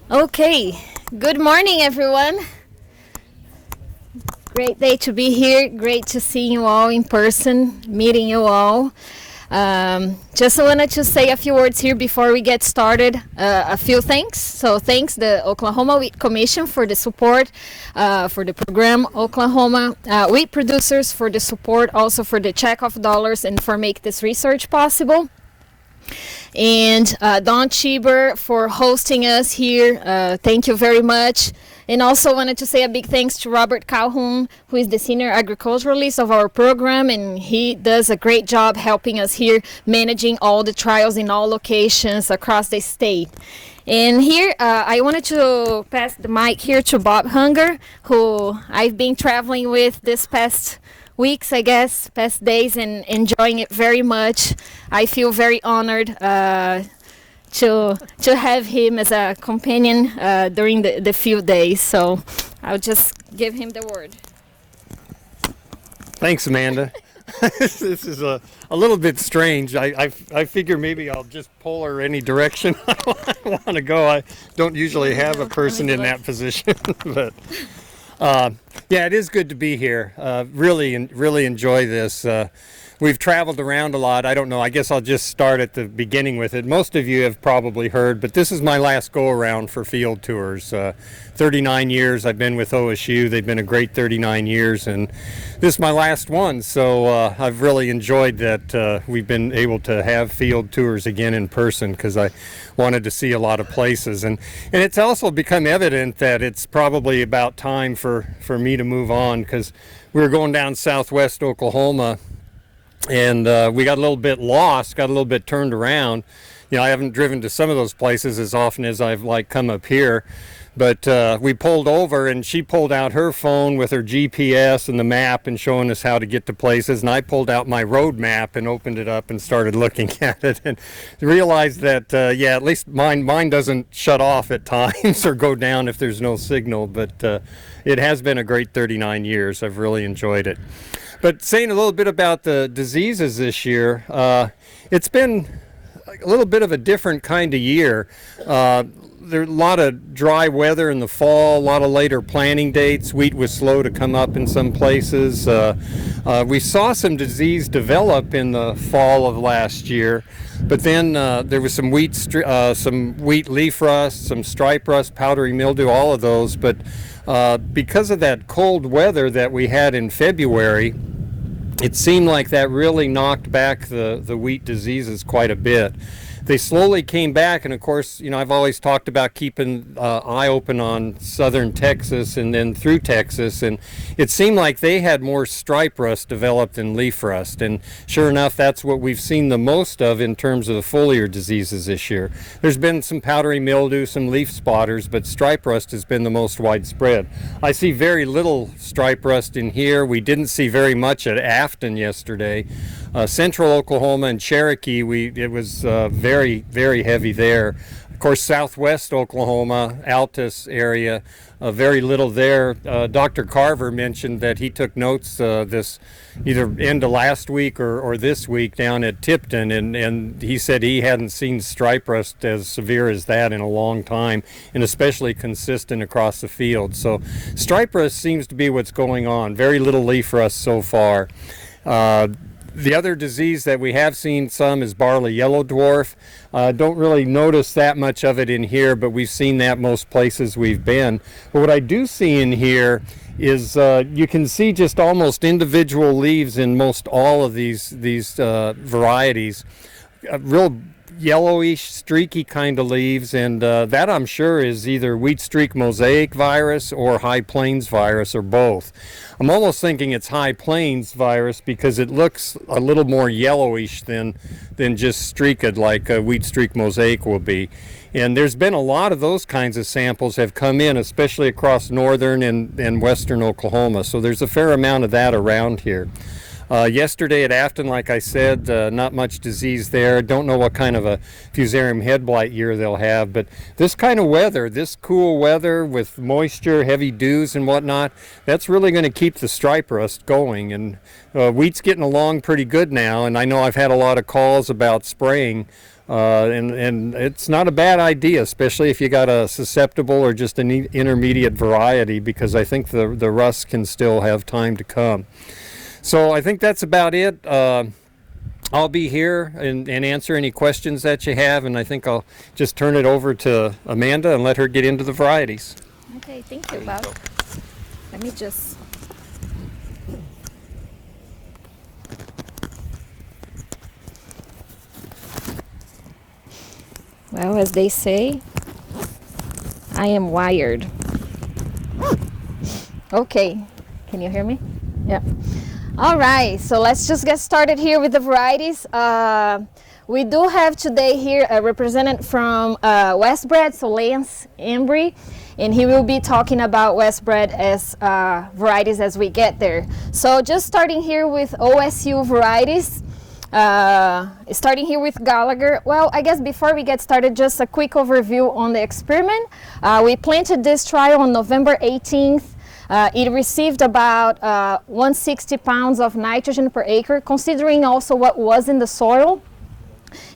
Okay, good morning, everyone. Great day to be here. Great to see you all in person, meeting you all. Just wanted to say a few words here before we get started. A few thanks. So, thanks the Oklahoma Wheat Commission for the support for the program. Oklahoma wheat producers for the support, also for the check of dollars and for make this research possible. And Don Cheeber for hosting us here. Thank you very much. And also wanted to say a big thanks to Robert Calhoun, who is the senior agriculturalist of our program, and he does a great job helping us here managing all the trials in all locations across the state. And here, I wanted to pass the mic here to Bob Hunger, who I've been traveling with this past weeks, I guess, past days, and enjoying it very much. I feel very honored to have him as a companion during the few days. So I'll just give him the word. Thanks, Amanda. This is a little bit strange. I figure maybe I'll just pull her any direction I want to go. I don't usually have a person in that position, but yeah, it is good to be here. Really enjoy this. We've traveled around a lot. I don't know. I guess I'll just start at the beginning with it. Most of you have probably heard, but this is my last go around for field tours. 39 years I've been with OSU. They've been a great 39 years, and this is my last one. So I've really enjoyed that we've been able to have field tours again in person, because I wanted to see a lot of places. And it's also become evident that it's probably about time for me to move on, because we were going down southwest Oklahoma, and we got a little bit lost, got a little bit turned around. You know, I haven't driven to some of those places as often as I've come up here, but we pulled over, and she pulled out her phone with her GPS and the map and showing us how to get to places, and I pulled out my road map and opened it up and started looking at it, and realized that yeah, at least mine doesn't shut off at times or go down if there's no signal. But it has been a great 39 years. I've really enjoyed it. But saying a little bit about the diseases this year, it's been a little bit of a different kind of year. There's a lot of dry weather in the fall, a lot of later planting dates. Wheat was slow to come up in some places. We saw some disease develop in the fall of last year, but then there was some wheat leaf rust, some stripe rust, powdery mildew, all of those. But because of that cold weather that we had in February, it seemed like that really knocked back the wheat diseases quite a bit. They slowly came back, and of course, you know, I've always talked about keeping eye open on southern Texas and then through Texas, and it seemed like they had more stripe rust developed than leaf rust, and sure enough, that's what we've seen the most of in terms of the foliar diseases this year. There's been some powdery mildew, some leaf spotters, but stripe rust has been the most widespread. I see very little stripe rust in here. We didn't see very much at Afton yesterday. Central Oklahoma and Cherokee, it was very heavy there. Of course, southwest Oklahoma, Altus area, very little there. Dr. Carver mentioned that he took notes this either end of last week or this week down at Tipton, and he said he hadn't seen stripe rust as severe as that in a long time, and especially consistent across the field. So stripe rust seems to be what's going on. Very little leaf rust so far. The other disease that we have seen some is barley yellow dwarf. Don't really notice that much of it in here, but we've seen that most places we've been. But what I do see in here is you can see just almost individual leaves in most all of these varieties. Real yellowish, streaky kind of leaves, and that I'm sure is either wheat streak mosaic virus or high plains virus, or both. I'm almost thinking it's high plains virus because it looks a little more yellowish than just streaked like a wheat streak mosaic will be. And there's been a lot of those kinds of samples have come in, especially across northern and western Oklahoma. So there's a fair amount of that around here. Yesterday at Afton, like I said, not much disease there. Don't know what kind of a fusarium head blight year they'll have, but this kind of weather, this cool weather with moisture, heavy dews and whatnot, that's really going to keep the stripe rust going. And wheat's getting along pretty good now, and I know I've had a lot of calls about spraying And it's not a bad idea, especially if you got a susceptible or just an intermediate variety, because I think the rust can still have time to come. So I think that's about it. I'll be here and answer any questions that you have, and I think I'll just turn it over to Amanda and let her get into the varieties. Okay, thank you, Bob. Let me just... Well, as they say, I am wired. Okay, can you hear me? Yeah. All right, so let's just get started here with the varieties. We do have today here a representative from Westbred, so Lance Embry, and he will be talking about Westbred as varieties as we get there. So just starting here with OSU varieties. Starting here with Gallagher. Well, I guess before we get started, just a quick overview on the experiment. We planted this trial on November 18th. It received about 160 pounds of nitrogen per acre, considering also what was in the soil,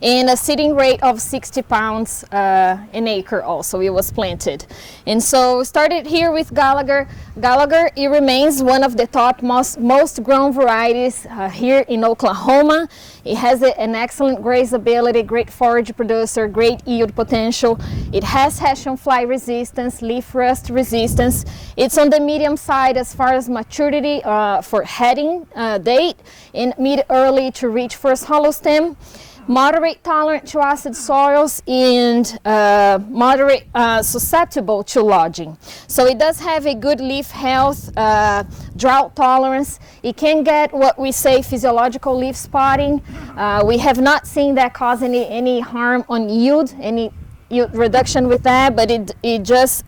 and a seeding rate of 60 pounds an acre also. It was planted. And so started here with Gallagher. Gallagher, it remains one of the top most grown varieties here in Oklahoma. It has an excellent grazability, great forage producer, great yield potential. It has Hessian fly resistance, leaf rust resistance. It's on the medium side as far as maturity for heading date, and mid-early to reach first hollow stem. Moderate tolerant to acid soils, and moderate susceptible to lodging. So it does have a good leaf health, drought tolerance. It can get what we say physiological leaf spotting. We have not seen that cause any harm on yield, any yield reduction with that, but it gets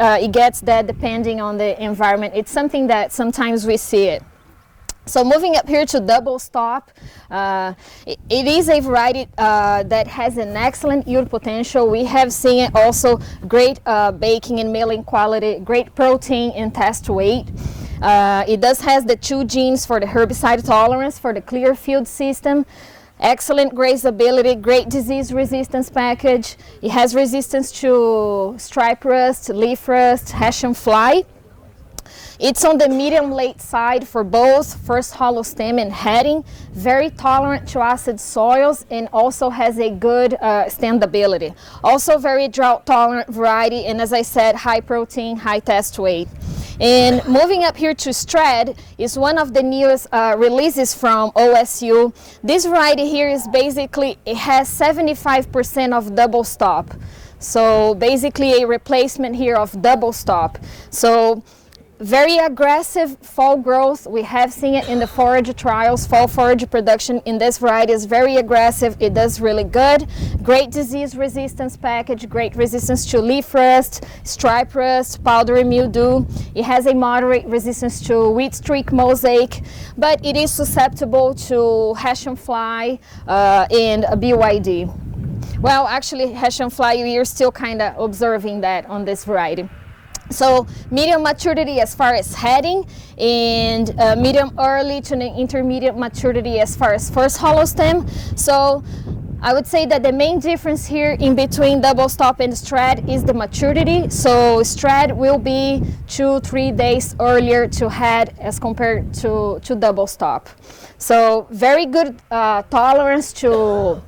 that depending on the environment. It's something that sometimes we see it. So moving up here to double stop, it is a variety that has an excellent yield potential. We have seen it also great baking and milling quality, great protein and test weight. It does has the 2 genes for the herbicide tolerance for the clear field system. Excellent grazability, great disease resistance package. It has resistance to stripe rust, leaf rust, Hessian fly. It's on the medium late side for both first hollow stem and heading, very tolerant to acid soils, and also has a good standability. Also very drought tolerant variety, and as I said, high protein, high test weight. And moving up here to Strad is one of the newest releases from OSU. This variety here is basically, it has 75% of double stop. So basically a replacement here of double stop. So very aggressive fall growth. We have seen it in the forage trials. Fall forage production in this variety is very aggressive. It does really good. Great disease resistance package, great resistance to leaf rust, stripe rust, powdery mildew. It has a moderate resistance to wheat streak mosaic, but it is susceptible to Hessian fly and BYD. Well, actually, Hessian fly, we are still kind of observing that on this variety. So medium maturity as far as heading, and medium early to the intermediate maturity as far as first hollow stem. So I would say that the main difference here in between double stop and Strad is the maturity. So Strad will be 2-3 days earlier to head as compared to double stop. So very good tolerance to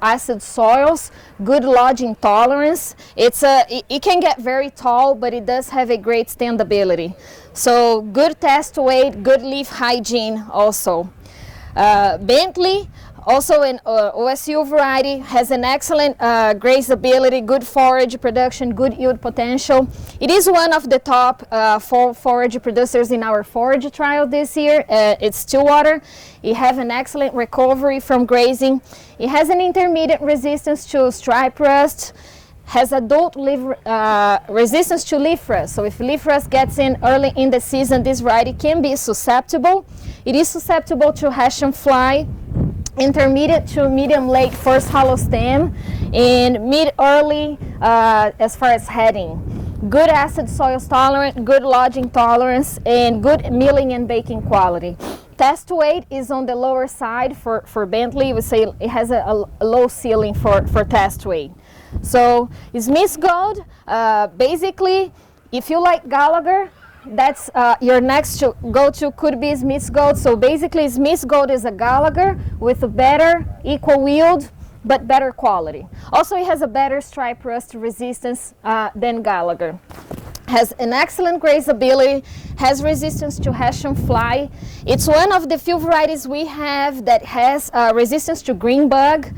acid soils, good lodging tolerance. It can get very tall, but it does have a great standability. So good test weight, good leaf hygiene also. Bentley, also an OSU variety, has an excellent grazability, good forage production, good yield potential. It is one of the top 4 forage producers in our forage trial this year. It's Stillwater. It has an excellent recovery from grazing. It has an intermediate resistance to stripe rust, has adult resistance to leaf rust. So if leaf rust gets in early in the season, this variety can be susceptible. It is susceptible to Hessian fly, intermediate to medium late first hollow stem, and mid-early as far as heading. Good acid soils tolerant, good lodging tolerance, and good milling and baking quality. Test weight is on the lower side for Bentley. We say it has a low ceiling for test weight. So Smith Gold, basically, if you like Gallagher, that's your next go-to could be Smith Gold. So basically, Smith Gold is a Gallagher with a better equal yield, but better quality. Also, it has a better stripe rust resistance than Gallagher. Has an excellent grazability, has resistance to hash and fly. It's one of the few varieties we have that has resistance to green bug,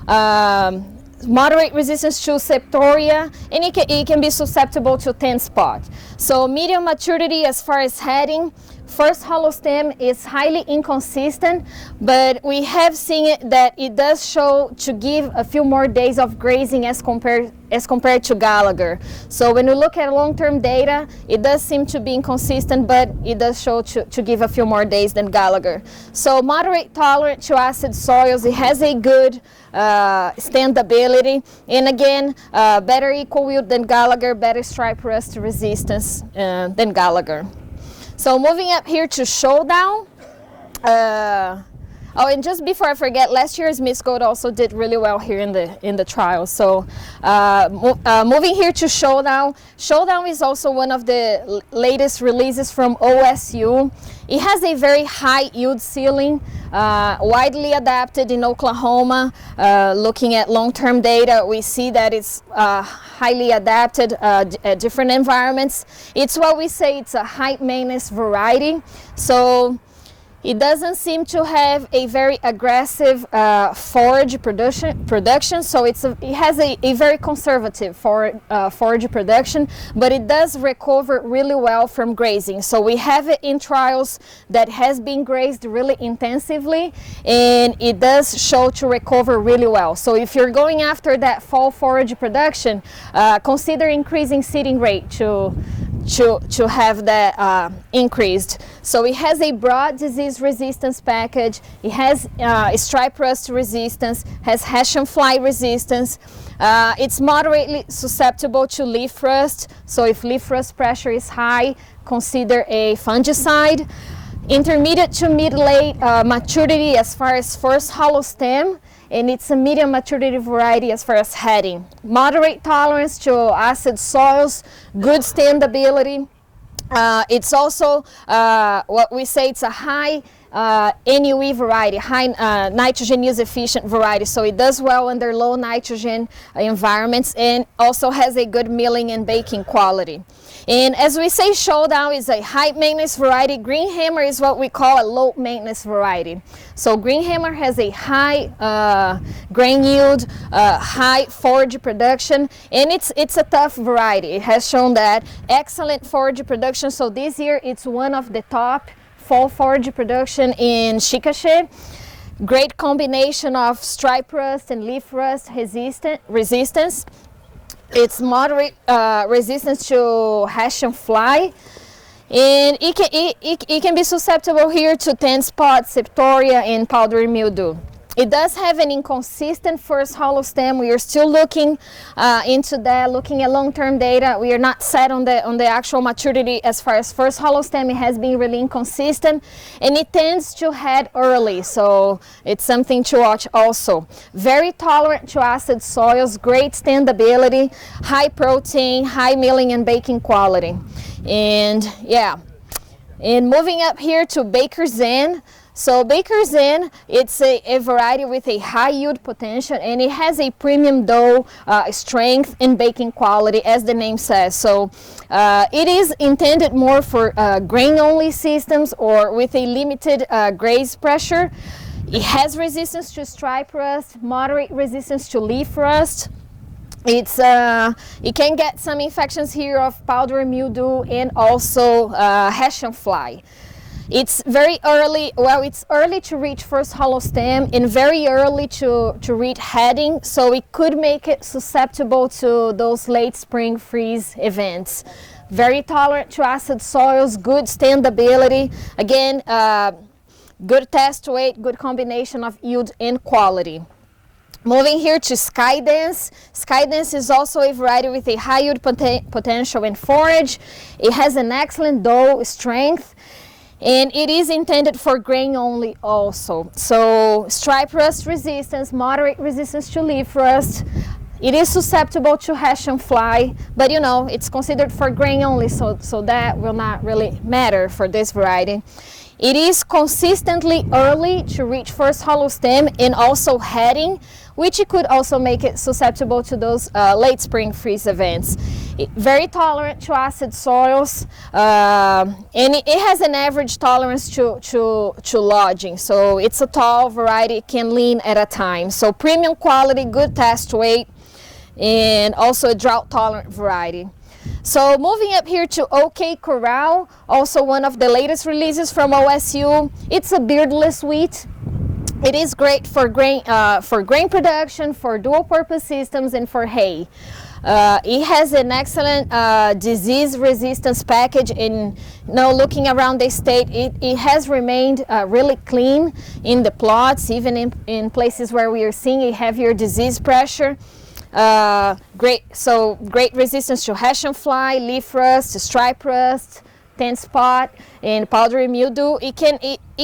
moderate resistance to septoria, and it can be susceptible to 10 spot. So medium maturity as far as heading. First hollow stem is highly inconsistent, but we have seen it that it does show to give a few more days of grazing as compared to Gallagher. So when we look at long-term data, it does seem to be inconsistent, but it does show to give a few more days than Gallagher. So moderate tolerant to acid soils, it has a good standability, and again, better equal yield than Gallagher, better stripe rust resistance than Gallagher. So moving up here to Showdown. Oh, and just before I forget, last year's Smith Gold also did really well here in the trial. So moving here to Showdown. Showdown is also one of the latest releases from OSU. It has a very high yield ceiling, widely adapted in Oklahoma. Looking at long-term data, we see that it's highly adapted at different environments. It's what we say it's a high maintenance variety. So it doesn't seem to have a very aggressive forage production, so it has a very conservative forage production, but it does recover really well from grazing. So we have it in trials that has been grazed really intensively, and it does show to recover really well. So if you're going after that fall forage production, consider increasing seeding rate to have that increased. So it has a broad disease resistance package. It has stripe rust resistance, has hash and fly resistance. It's moderately susceptible to leaf rust. So if leaf rust pressure is high, consider a fungicide. Intermediate to mid-late maturity as far as first hollow stem, and it's a medium maturity variety as far as heading. Moderate tolerance to acid soils, good standability. It's also what we say it's a high NUE variety, high nitrogen use efficient variety. So it does well under low nitrogen environments, and also has a good milling and baking quality. And as we say, Showdown is a high maintenance variety. Green Hammer is what we call a low maintenance variety. So Green Hammer has a high grain yield, high forage production, and it's a tough variety. It has shown that excellent forage production. So this year it's one of the top fall forage production in Chickasha. Great combination of stripe rust and leaf rust resistance. It's moderate resistance to hash and fly, and it can be susceptible here to 10 spot, septoria, and powdery mildew. It does have an inconsistent first hollow stem. We are still looking into that, looking at long-term data. We are not set on the actual maturity as far as first hollow stem. It has been really inconsistent, and it tends to head early, so it's something to watch also. Very tolerant to acid soils, great standability, high protein, high milling and baking quality. And yeah, and moving up here to Baker's Zen. So Baker's Zen, it's a variety with a high yield potential, and it has a premium dough strength and baking quality, as the name says. So it is intended more for grain-only systems or with a limited graze pressure. It has resistance to stripe rust, moderate resistance to leaf rust. It can get some infections here of powdery mildew and also hash and fly. It's very early, well, it's early to reach first hollow stem and very early to reach heading, so it could make it susceptible to those late spring freeze events. Very tolerant to acid soils, good standability. Again, good test weight, good combination of yield and quality. Moving here to Skydance. Skydance is also a variety with a high yield potential in forage. It has an excellent dough strength, And it is intended for grain only also. So stripe rust resistance, moderate resistance to leaf rust. It is susceptible to hash and fly, but you know, it's considered for grain only, so that will not really matter for this variety. It is consistently early to reach first hollow stem and also heading, which could also make it susceptible to those late spring freeze events. Very tolerant to acid soils, and it has an average tolerance to lodging. So it's a tall variety, it can lean at a time. So premium quality, good test weight, and also a drought tolerant variety. So moving up here to OK Corral, also one of the latest releases from OSU. It's a beardless wheat. It is great for grain production, for dual purpose systems, and for hay. It has an excellent disease resistance package, and looking around the state, it has remained really clean in the plots, even in places where we are seeing a heavier disease pressure. Great resistance to hash and fly, leaf rust, stripe rust, tan spot, and powdery mildew. It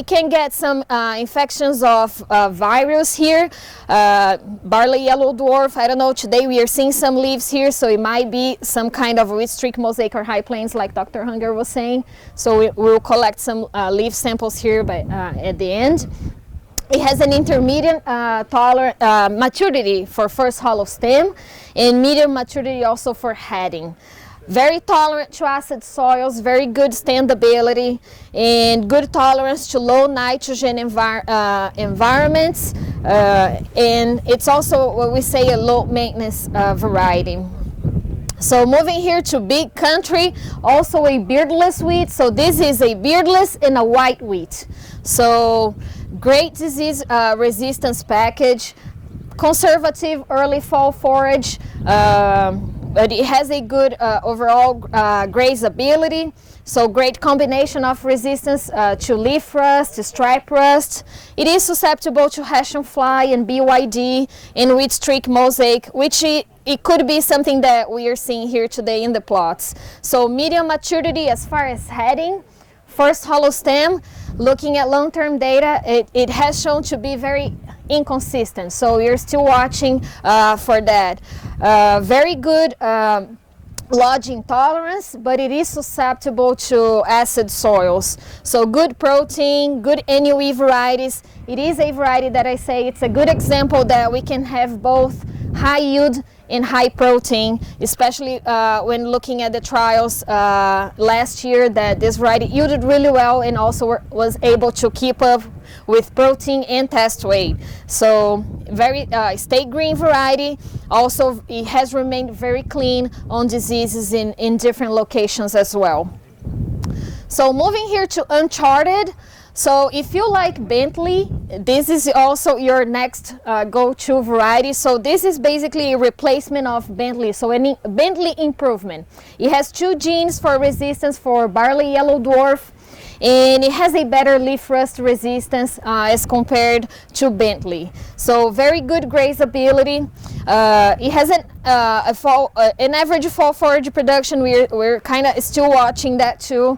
can get some infections of virus here, barley yellow dwarf. I don't know, today we are seeing some leaves here, so it might be some kind of wheat streak mosaic or high plains like Dr. Hunger was saying. So we will collect some leaf samples here at the end. It has an intermediate maturity for first hollow stem and medium maturity also for heading. Very tolerant to acid soils, very good standability, and good tolerance to low nitrogen environments. And it's also what we say a low maintenance variety. So moving here to big country, also a beardless wheat. So this is a beardless and a white wheat. So great disease resistance package, conservative early fall forage, but it has a good overall grazability. So great combination of resistance to leaf rust, to stripe rust. It is susceptible to hash and fly and BYD and wheat streak mosaic, which it could be something that we are seeing here today in the plots. So medium maturity as far as heading, first hollow stem. Looking at long-term data, it has shown to be very inconsistent. So we're still watching for that. Very good lodging tolerance, but it is susceptible to acid soils. So good protein, good NUE varieties. It is a variety that I say it's a good example that we can have both high yield and high protein, especially when looking at the trials last year, that this variety yielded really well and also was able to keep up with protein and test weight. So very state green variety. Also, it has remained very clean on diseases in different locations as well. So moving here to Uncharted. So if you like Bentley, this is also your next go-to variety. So this is basically a replacement of Bentley, so a Bentley improvement. It has 2 genes for resistance for barley yellow dwarf, and it has a better leaf rust resistance as compared to Bentley. So very good grazability. It has an average fall forage production. We're kind of still watching that too.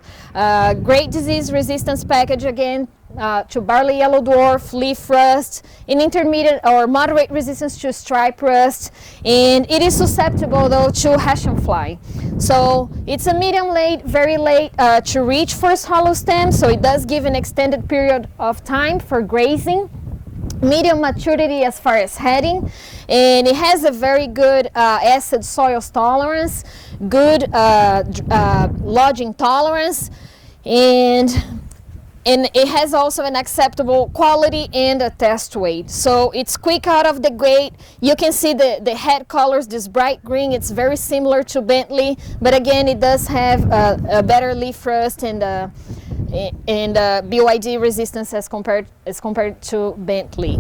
Great disease resistance package again to barley yellow dwarf, leaf rust, an intermediate or moderate resistance to stripe rust, and it is susceptible though to hash and fly. So it's a medium late, very late to reach first hollow stem, so it does give an extended period of time for grazing. Medium maturity as far as heading, and it has a very good acid soils tolerance, good lodging tolerance, and it has also an acceptable quality and a test weight. So it's quick out of the gate. You can see the head colors, this bright green. It's very similar to Bentley, but again, it does have a better leaf rust and BYD resistance as compared to Bentley.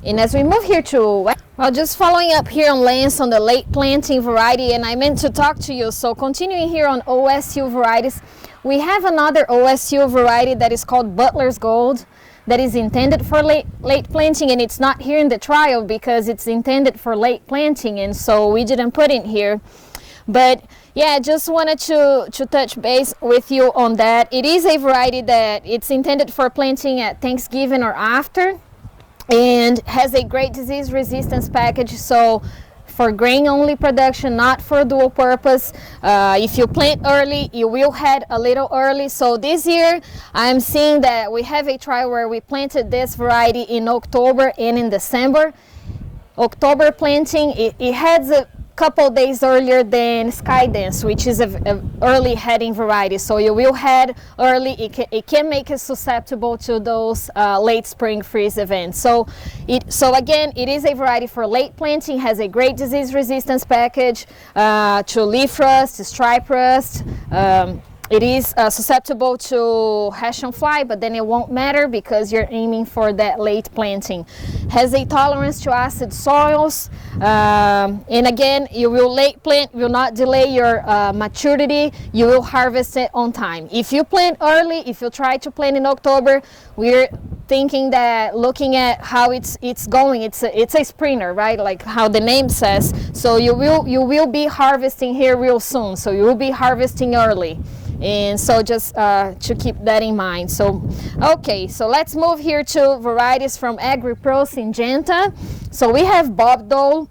And as we move here to, well, just following up here on Lance on the late planting variety, and I meant to talk to you. So continuing here on OSU varieties, we have another OSU variety that is called Butler's Gold that is intended for late planting, and it's not here in the trial because it's intended for late planting, and so we didn't put it here. But Yeah, just wanted to touch base with you on that. It is a variety that it's intended for planting at Thanksgiving or after, and has a great disease resistance package. So for grain only production, not for dual purpose. If you plant early, you will head a little early. So this year I'm seeing that we have a trial where we planted this variety in October and in December. October planting, it heads a couple days earlier than Skydance, which is a early heading variety. So you will head early. It can make it susceptible to those late spring freeze events. So again, it is a variety for late planting, has a great disease resistance package to leaf rust, to stripe rust. It is susceptible to Hessian fly, but then it won't matter because you're aiming for that late planting. Has a tolerance to acid soils, and again, you will late plant, will not delay your maturity. You will harvest it on time. If you plant early, if you try to plant in October, we're thinking that looking at how it's going, it's a sprinter, right? Like how the name says. So you will be harvesting here real soon. So you will be harvesting early. And so just to keep that in mind. So okay, so let's move here to varieties from AgriPro Syngenta. So we have Bob Dole.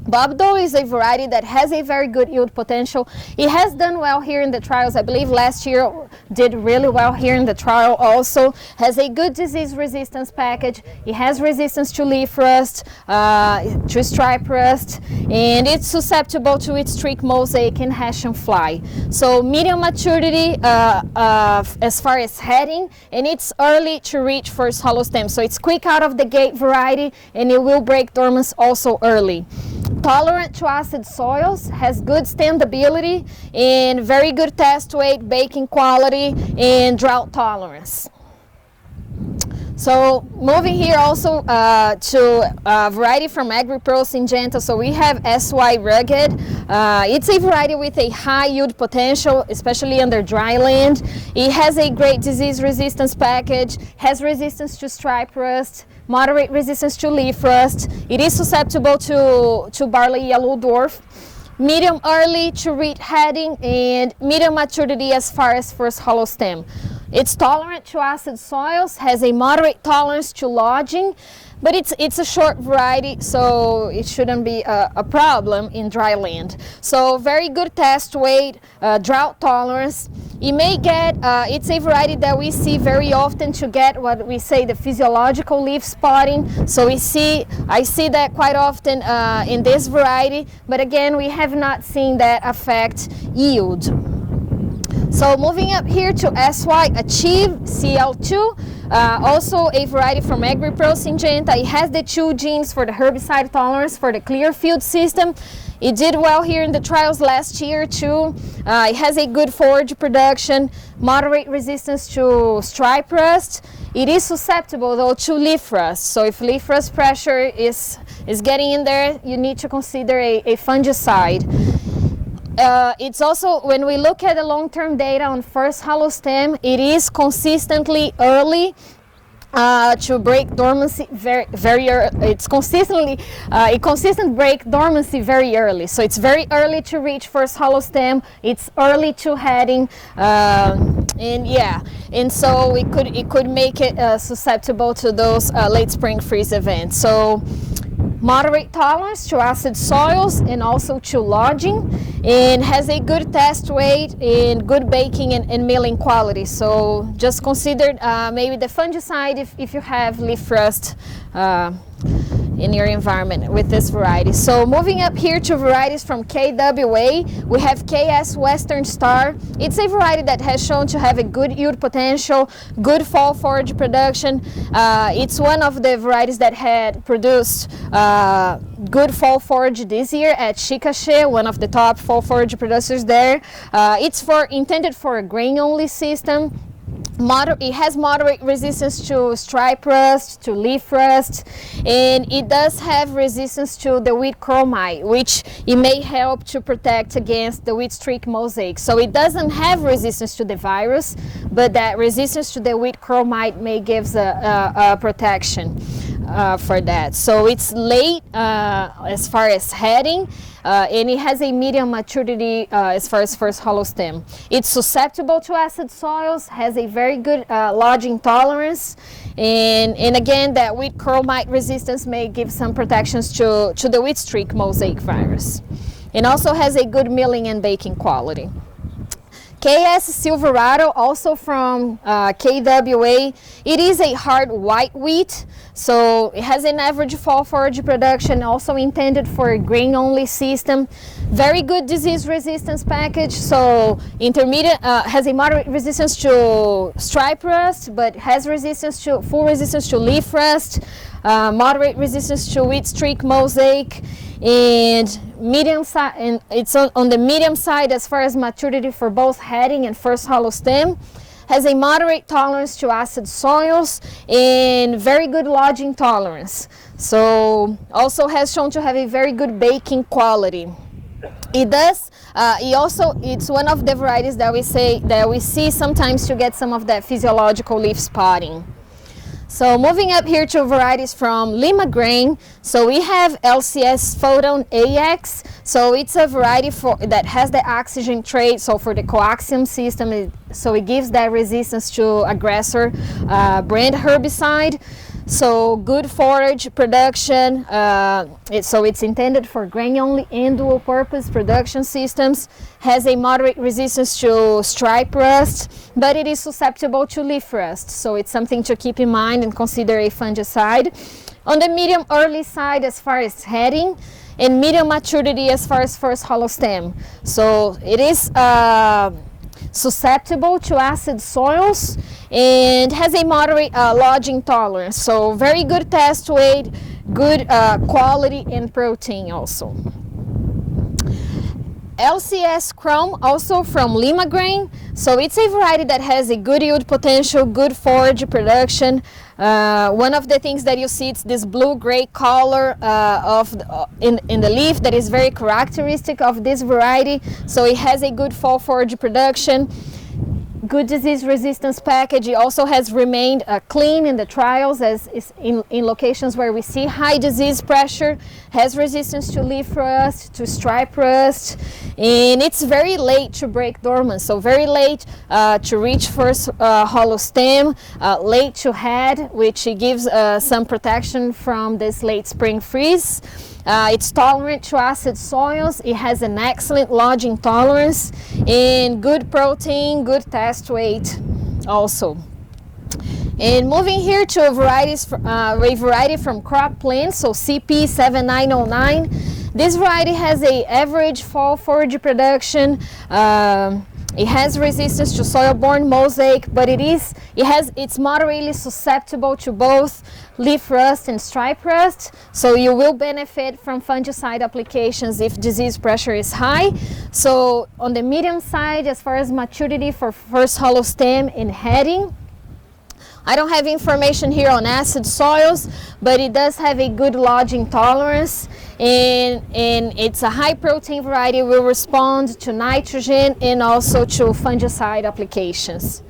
Bob Dole is a variety that has a very good yield potential. It has done well here in the trials. I believe last year did really well here in the trial also. Has a good disease resistance package. It has resistance to leaf rust, to stripe rust, and it's susceptible to its streak mosaic and Hessian fly. So medium maturity as far as heading, and it's early to reach first hollow stem. So it's quick out of the gate variety, and it will break dormants also early. Tolerant to acid soils, has good standability and very good test weight, baking quality, and drought tolerance. So moving here also to a variety from AgriPro Syngenta. So we have SY Rugged. It's a variety with a high yield potential, especially under dry land. It has a great disease resistance package, has resistance to stripe rust, moderate resistance to leaf rust. It is susceptible to barley yellow dwarf. Medium early to reach heading, and medium maturity as far as first hollow stem. It's tolerant to acid soils, has a moderate tolerance to lodging, but it's a short variety, so it shouldn't be a problem in dry land. So very good test weight, drought tolerance. You may get, it's a variety that we see very often to get what we say the physiological leaf spotting. So I see that quite often in this variety, but again, we have not seen that affect yield. So moving up here to SY Achieve CL2, also a variety from AgriPro Syngenta. It has the 2 genes for the herbicide tolerance for the Clearfield system. It did well here in the trials last year too. It has a good forage production, moderate resistance to stripe rust. It is susceptible though to leaf rust. So if leaf rust pressure is getting in there, you need to consider a fungicide. It's also, when we look at the long-term data on first hollow stem, it is consistently early to break dormancy very early. It's consistently break dormancy very early. So it's very early to reach first hollow stem. It's early to heading, and so it could make it susceptible to those late spring freeze events. So moderate tolerance to acid soils and also to lodging, and has a good test weight and good baking and milling quality. So just consider maybe the fungicide if you have leaf rust in your environment with this variety. So moving up here to varieties from KWA, we have KS Western Star. It's a variety that has shown to have a good yield potential, good fall forage production. It's one of the varieties that had produced good fall forage this year at Chickasha, one of the top fall forage producers there. It's intended for a grain only system. It has moderate resistance to stripe rust, to leaf rust, and it does have resistance to the wheat curl mite, which it may help to protect against the wheat streak mosaic. So it doesn't have resistance to the virus, but that resistance to the wheat curl mite may give a protection. for that. So it's late as far as heading, and it has a medium maturity as far as first hollow stem. It's susceptible to acid soils, has a very good lodging tolerance, and again, that wheat curl mite resistance may give some protections to the wheat streak mosaic virus. It also has a good milling and baking quality. KS Silverado, also from KWA, it is a hard white wheat, so it has an average fall forage production, also intended for a grain-only system. Very good disease resistance package, so intermediate, has a moderate resistance to stripe rust, but has full resistance to leaf rust, moderate resistance to wheat streak mosaic, and medium side, and it's on the medium side as far as maturity for both heading and first hollow stem. Has a moderate tolerance to acid soils and very good lodging tolerance. So also has shown to have a very good baking quality. It's one of the varieties that we see sometimes to get some of that physiological leaf spotting. So moving up here to varieties from Lima grain, so we have LCS Photon AX. So it's a variety that has the oxygen trait, so for the coaxium system, so it gives that resistance to aggressor brand herbicide. So good forage production, so it's intended for grain-only and dual-purpose production systems, has a moderate resistance to stripe rust, but it is susceptible to leaf rust, so it's something to keep in mind and consider a fungicide. On the medium early side as far as heading, and medium maturity as far as first hollow stem. So it is susceptible to acid soils and has a moderate lodging tolerance, so very good test weight, good quality and protein also. LCS Chrome, also from Lima grain, so it's a variety that has a good yield potential, good forage production. One of the things that you see, it's this blue-gray color in the leaf that is very characteristic of this variety. So it has a good fall forage production, good disease resistance package. It also has remained clean in the trials as is in locations where we see high disease pressure, has resistance to leaf rust, to stripe rust, and it's very late to break dormant, so very late to reach first hollow stem, late to head, which gives some protection from this late spring freeze. It's tolerant to acid soils, it has an excellent lodging tolerance, and good protein, good test weight also. And moving here to a variety from crop plants, so CP7909. This variety has a average fall forage production. It has resistance to soil-borne mosaic, but it's moderately susceptible to both leaf rust and stripe rust. So you will benefit from fungicide applications if disease pressure is high. So on the medium side, as far as maturity for first hollow stem and heading, I don't have information here on acid soils, but it does have a good lodging tolerance, and it's a high protein variety, will respond to nitrogen and also to fungicide applications.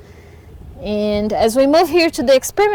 And as we move here to the experiment